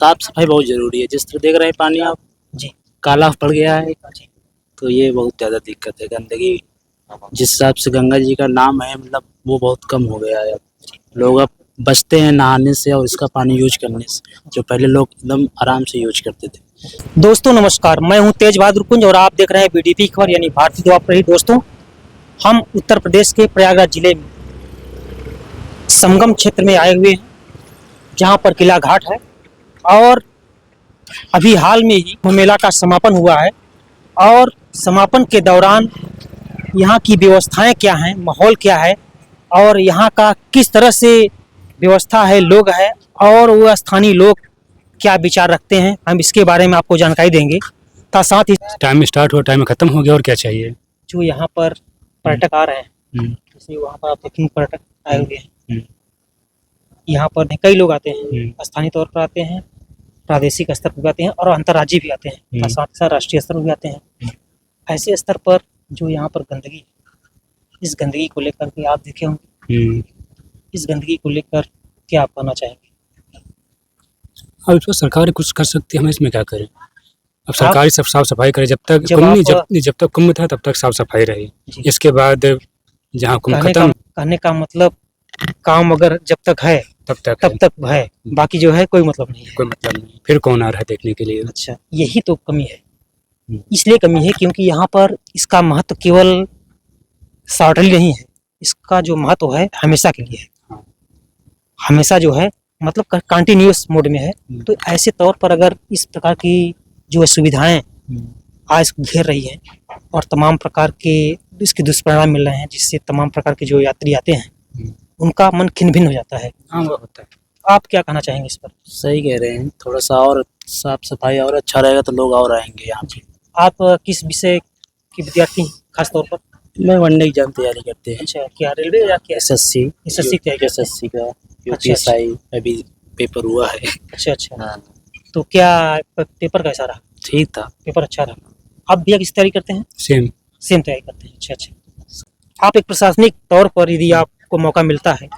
साफ सफाई बहुत जरूरी है। जिस तरह देख रहे हैं पानी आप जी काला पड़ गया है, जी तो ये बहुत ज्यादा दिक्कत है। गंदगी जिस हिसाब से गंगा जी का नाम है, मतलब वो बहुत कम हो गया है। अब लोग अब बचते हैं नहाने से और इसका पानी यूज करने से, जो पहले लोग एकदम आराम से यूज करते थे। दोस्तों नमस्कार, मैं हूं तेज बहादुर कुंज और आप देख रहे हैं बीडीपी खबर यानी भारतीय दुआ प्रहरी। दोस्तों, हम उत्तर प्रदेश के प्रयागराज जिले में संगम क्षेत्र में आए हुए हैं, जहां पर किला घाट है और अभी हाल में ही कुंभ मेला का समापन हुआ है। और समापन के दौरान यहाँ की व्यवस्थाएं क्या हैं, माहौल क्या है और यहाँ का किस तरह से व्यवस्था है, लोग है और वो स्थानीय लोग क्या विचार रखते हैं, हम इसके बारे में आपको जानकारी देंगे। साथ ही टाइम स्टार्ट हुआ, टाइम खत्म हो गया और क्या चाहिए। जो यहाँ पर पर्यटक आ रहे हैं, जैसे वहाँ पर आप देखेंगे पर्यटक आए हुए हैं, यहाँ पर कई लोग आते हैं, स्थानीय तौर पर आते हैं, प्रादेशिक स्तर पर भी आते हैं और अंतर्राज्यीय भी आते हैं, साथ ही साथ राष्ट्रीय स्तर पर भी आते हैं। ऐसे स्तर पर जो यहाँ पर गंदगी, इस गंदगी को लेकर के आप देखे होंगे, इस गंदगी को लेकर क्या आप कहना चाहेंगे? अब इस पर सरकार कुछ कर सकती है, हम इसमें क्या करें। अब सरकार ही सब साफ सफाई करे। जब तक कुंभ था तब तक साफ सफाई रही। इसके बाद जहाँ कुंभ खत्म, कहने का मतलब काम अगर जब तक है तब तक है, बाकी जो है कोई मतलब नहीं है। कोई मतलब नहीं, फिर कौन आ रहा है देखने के लिए। अच्छा, यही तो कमी है। इसलिए कमी है क्योंकि यहाँ पर इसका महत्व केवल शॉर्टली नहीं है, इसका जो महत्व है हमेशा के लिए है। हमेशा जो है मतलब कंटिन्यूअस मोड में है। तो ऐसे तौर पर अगर इस प्रकार की जो सुविधाएं आज घेर रही हैं और तमाम प्रकार के इसके दुष्परिणाम मिल रहे हैं, जिससे तमाम प्रकार के जो यात्री आते हैं उनका मन खिन्न भिन्न हो जाता है। हाँ, वो होता है। आप क्या कहना चाहेंगे इस पर? सही कह रहे हैं, थोड़ा सा और साफ सफाई और अच्छा रहेगा तो लोग और आएंगे यहाँ पे। आप किस विषय के विद्यार्थी खास तौर पर? मैं वनडे एग्जाम तैयारी करते हैं। अच्छा, क्या रेलवे या क्या? एसएससी का यूपीएसआई अभी पेपर हुआ है। अच्छा अच्छा, हाँ, तो क्या पेपर कैसा रहा? ठीक था। पेपर अच्छा रहा। आप भैया किस तैयारी करते हैं? सेम तैयारी करते हैं। अच्छा अच्छा, आप एक प्रशासनिक तौर पर यदि आपको मौका मिलता है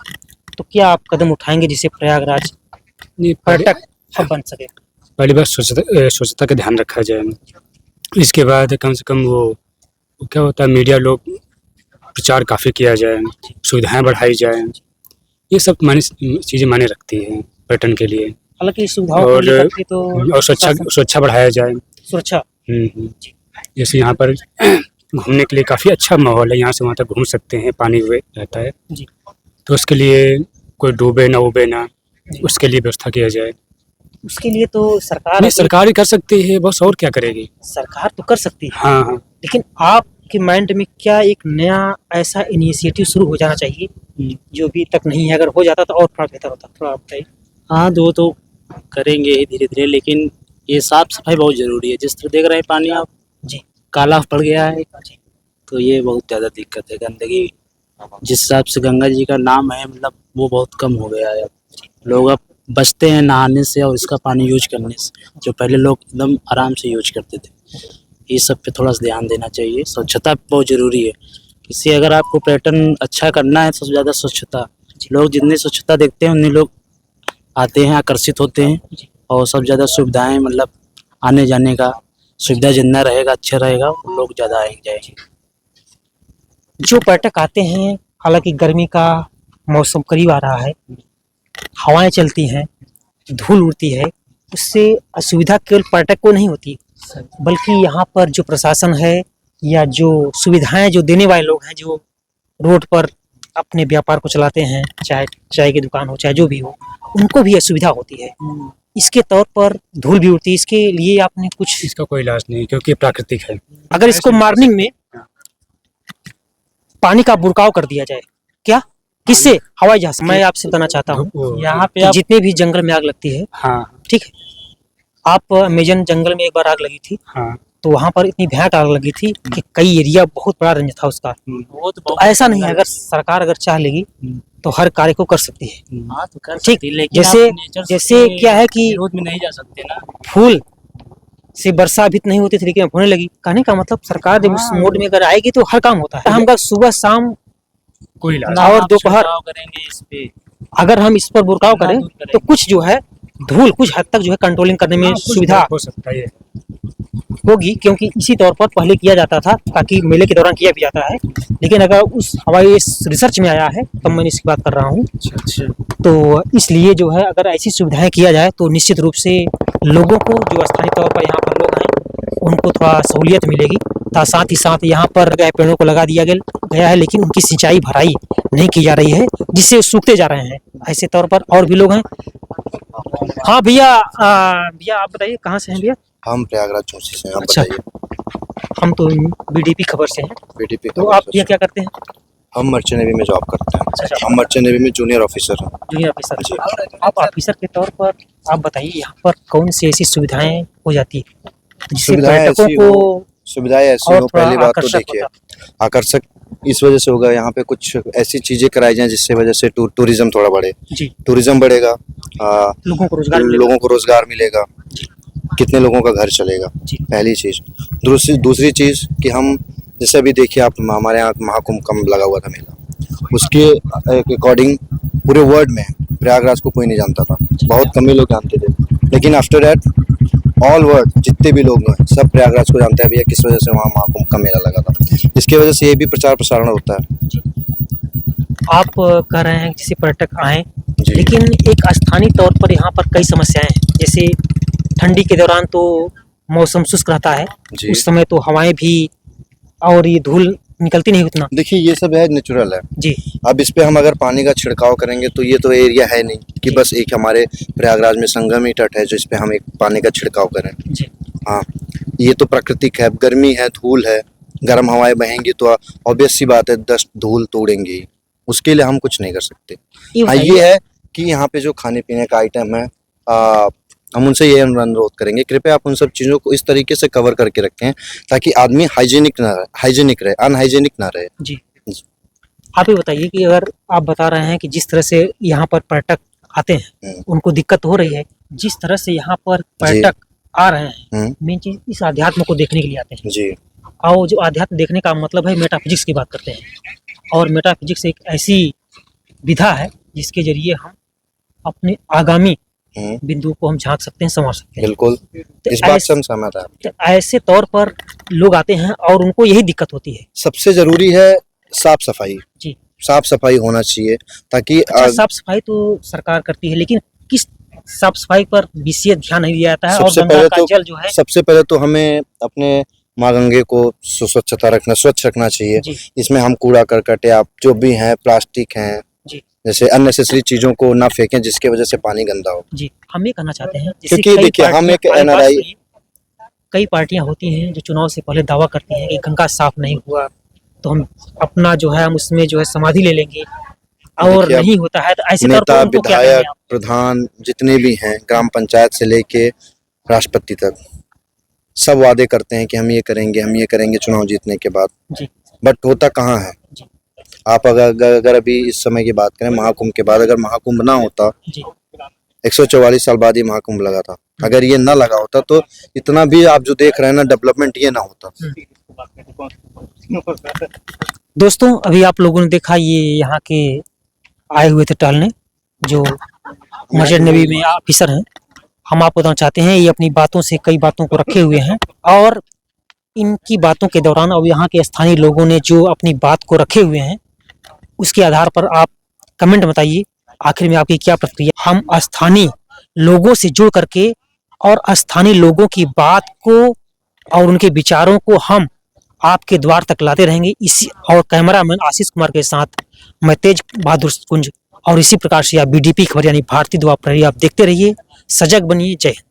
तो क्या आप कदम उठाएंगे जिससे प्रयागराज पर्यटक हब बन सके? पहली बार स्वच्छता का ध्यान रखा जाए। इसके बाद कम से कम वो क्या होता है, मीडिया लोग प्रचार काफ़ी किया जाए, सुविधाएं बढ़ाई जाए। ये सब चीज़ें मायने रखती हैं पर्यटन के लिए। हालांकि सुविधाओं को लेकर के तो और सुरक्षा बढ़ाया जाए। सुरक्षा, जैसे यहाँ पर घूमने के लिए काफ़ी अच्छा माहौल है, यहाँ से वहाँ तक घूम सकते हैं, पानी रहता है जी। तो उसके लिए कोई डूबे ना, उसके लिए व्यवस्था किया जाए। उसके लिए तो सरकार ही कर सकती है, बस और क्या करेगी। सरकार तो कर सकती है, हाँ, लेकिन आपके माइंड में क्या एक नया ऐसा इनिशिएटिव शुरू हो जाना चाहिए जो अभी तक नहीं है? अगर हो जाता तो और थोड़ा बेहतर होता। थोड़ा आप बताइए। हाँ, जो तो करेंगे ही धीरे धीरे, लेकिन ये साफ सफाई बहुत जरूरी है। जिस तरह देख रहे हैं पानी आप जी काला पड़ गया है, तो ये बहुत ज़्यादा दिक्कत है। गंदगी जिस हिसाब से गंगा जी का नाम है, मतलब वो बहुत कम हो गया है। अब लोग अब बचते हैं नहाने से और इसका पानी यूज करने से, जो पहले लोग एकदम आराम से यूज करते थे। ये सब पे थोड़ा सा ध्यान देना चाहिए। स्वच्छता बहुत ज़रूरी है। इससे अगर आपको पर्यटन अच्छा करना है, सबसे ज़्यादा स्वच्छता। लोग जितनी स्वच्छता देखते हैं उतने लोग आते हैं, आकर्षित होते हैं। और सब ज़्यादा सुविधाएं, मतलब आने जाने का सुविधा जितना रहेगा अच्छा रहेगा, लोग ज़्यादा आएंगे। जो पर्यटक आते हैं, हालांकि गर्मी का मौसम करीब आ रहा है, हवाएं चलती हैं, धूल उड़ती है, उससे असुविधा केवल पर्यटक को नहीं होती, बल्कि यहाँ पर जो प्रशासन है या जो सुविधाएं जो देने वाले लोग हैं, जो रोड पर अपने व्यापार को चलाते हैं, चाहे चाय की दुकान हो चाहे जो भी हो, उनको भी असुविधा होती है। इसके तौर पर धूल भी उड़ती है। इसके लिए आपने कुछ? इसका कोई इलाज नहीं, क्योंकि प्राकृतिक है। अगर इसको मॉर्निंग में पानी का बुड़काव कर दिया जाए, क्या किससे? हवाई जहाज। मैं आपसे बताना चाहता हूँ, यहाँ पे जितने भी जंगल में आग लगती है, हाँ ठीक है, आप अमेजन जंगल में एक बार आग लगी थी, हाँ, तो वहाँ पर इतनी भयानक आग लगी थी कि कई एरिया बहुत बड़ा रेंज था उसका। तो ऐसा नहीं है, अगर सरकार अगर चाह लेगी तो हर कार्य को कर सकती है। हाँ, तो कर ठीक, सकती है, लेकिन जैसे क्या है कि रोड में नहीं जा सकते ना। फूल से वर्षा अभी नहीं होती थी, लेकिन होने लगी। कहने का मतलब सरकार जब उस मोड में अगर आएगी तो हर काम होता है। हम सुबह शाम कोई इलाज और दोपहर करेंगे इस पे, अगर हम इस पर बुरकाव करें तो कुछ जो है धूल कुछ हद तक जो है कंट्रोलिंग करने में सुविधा हो सकता है। होगी, क्योंकि इसी तौर पर पहले किया जाता था, ताकि मेले के दौरान किया भी जाता है। लेकिन अगर उस हवाई रिसर्च में आया है तब मैंने इसकी बात कर रहा हूँ, अच्छा तो इसलिए जो है अगर ऐसी सुविधाएं किया जाए तो निश्चित रूप से लोगों को, जो स्थानीय तौर पर यहाँ पर लोग हैं, उनको थोड़ा सहूलियत मिलेगी। साथ ही साथ यहाँ पर पेड़ों को लगा दिया गया है, लेकिन उनकी सिंचाई भराई नहीं की जा रही है, जिससे सूखते जा रहे हैं। ऐसे तौर पर और भी लोग हैं। हाँ भैया, भैया आप बताइए कहाँ से हैं भैया? हम प्रयागराज चौंसी से हैं। आप अच्छा। बताइए। हम तो बीडीपी खबर से हैं। बीडीपी तो आप भैया क्या करते हैं? हम मर्चेंट नेवी में जॉब करते हैं। अच्छा। हम मर्चेंट नेवी में जूनियर ऑफिसर हैं। Junior officer. जी। आप ऑफिसर के तौर पर आप बताइए यहाँ पर कौन सी ऐसी सुविधाएं हो जाती है जिससे पर्यटकों को सुविधाएं ऐसी और हो, थोड़ा पहली बात तो आकर्षक देखिए आकर्षक इस वजह से होगा, यहाँ पे कुछ ऐसी चीजें कराई जाएं जिससे वजह से टूरिज्म थोड़ा बढ़े। जी, टूरिज्म बढ़ेगा, लोगों को रोजगार मिलेगा। लोगों को रोजगार मिलेगा, कितने लोगों का घर चलेगा, जी। पहली चीज। दूसरी चीज कि हम जैसे अभी देखिए आप, हमारे यहाँ महाकुंभ कम लगा हुआ था मेला, उसके अकॉर्डिंग पूरे वर्ल्ड में प्रयागराज को कोई नहीं जानता था, बहुत कम ही लोग जानते थे। लेकिन आफ्टर दैट ऑल वर्ल्ड जितने भी लोग हैं सब प्रयागराज को जानते हैं भैया किस वजह से वहाँ महाकुंभ का मेला लगा था। इसकी वजह से ये भी प्रचार प्रसारण होता है। आप कह रहे हैं जैसे पर्यटक आए, जी। लेकिन एक स्थानीय तौर पर यहाँ पर कई समस्याएं हैं। जैसे ठंडी के दौरान तो मौसम शुष्क रहता है, जी। उस समय तो हवाएं भी और ये धूल निकलती नहीं उतना। देखिए ये सब है नेचुरल है। जी। अब इस पे हम अगर पानी का छिड़काव करेंगे तो ये तो एरिया है नहीं कि जी। बस एक हमारे प्रयागराज में संगम ही तट है जो इस पे हम एक पानी का छिड़काव करें। जी। हाँ, ये तो प्राकृतिक है, गर्मी है, धूल है, गर्म हवाएं बहेंगी तो ऑब्वियस सी बात है डस्ट धूल तो उड़ेंगी, उसके लिए हम कुछ नहीं कर सकते। हाँ, ये है कि यहाँ पे जो खाने पीने का आइटम है, हम उनसे ये अनुरोध करेंगे कृपया आप उन सब चीज़ों को इस तरीके से कवर करके रखें ताकि आदमी हाइजीनिक रहे, अनहाइजीनिक ना रहे। जी। आप ये बताइए कि अगर आप बता रहे हैं कि जिस तरह से यहाँ पर पर्यटक आते हैं उनको दिक्कत हो रही है, जिस तरह से यहाँ पर पर्यटक आ रहे हैं, मेन चीज इस अध्यात्म को देखने के लिए आते हैं। जी। और जो अध्यात्म देखने का मतलब है, मेटाफिजिक्स की बात करते हैं, और मेटाफिजिक्स एक ऐसी विधा है जिसके जरिए हम अपने आगामी बिंदु को हम झांक सकते हैं, समझ सकते हैं। बिल्कुल, इस बात से हम सहमत हैं। तो ऐसे तौर पर लोग आते हैं और उनको यही दिक्कत होती है। सबसे जरूरी है साफ सफाई। जी। साफ सफाई होना चाहिए ताकि अच्छा, साफ सफाई तो सरकार करती है, लेकिन किस साफ सफाई पर विशेष ध्यान नहीं दिया जाता है। और गंगा का जल जो है, सबसे पहले तो हमें अपने माँ गंगे को स्वच्छ रखना चाहिए। इसमें हम कूड़ा करकट या जो भी हैं प्लास्टिक हैं, जैसे अननेसेसरी चीजों को ना फेंकें जिसकी वजह से पानी गंदा हो। जी, हम ये कहना चाहते हैं क्योंकि देखिए हम एक NRI, कई पार्टियां होती हैं जो चुनाव से पहले दावा करती हैं कि गंगा साफ नहीं हुआ तो हम अपना जो है हम उसमें जो है समाधि ले लेंगे, और नहीं होता है तो ऐसे नेता, विधायक, प्रधान जितने भी हैं, ग्राम पंचायत से लेके राष्ट्रपति तक सब वादे करते हैं कि हम ये करेंगे चुनाव जीतने के बाद। बट होता कहाँ है? आप अगर अभी इस समय की बात करें, महाकुंभ के बाद अगर महाकुंभ ना होता, 144 साल बाद ये महाकुंभ लगा था, अगर ये ना लगा होता तो इतना भी आप जो देख रहे हैं ना डेवलपमेंट ये ना होता। दोस्तों, अभी आप लोगों ने देखा ये यहाँ के आए हुए थे टहलने, जो मर्चेंट नेवी में ऑफिसर हैं। हम आपको बताना चाहते हैं ये अपनी बातों से कई बातों को रखे हुए हैं, और इनकी बातों के दौरान और यहाँ के स्थानीय लोगों ने जो अपनी बात को रखे हुए हैं उसके आधार पर आप कमेंट बताइए आखिर में आपकी क्या प्रतिक्रिया। हम स्थानीय लोगों से जुड़ करके और स्थानीय लोगों की बात को और उनके विचारों को हम आपके द्वार तक लाते रहेंगे। इसी और कैमरामैन आशीष कुमार के साथ मैं तेज बहादुर कुंज, और इसी प्रकार से आप बीडीपी खबर यानी भारतीय द्वार प्रहरी आप देखते रहिए। सजग बनिए। जय हिंद।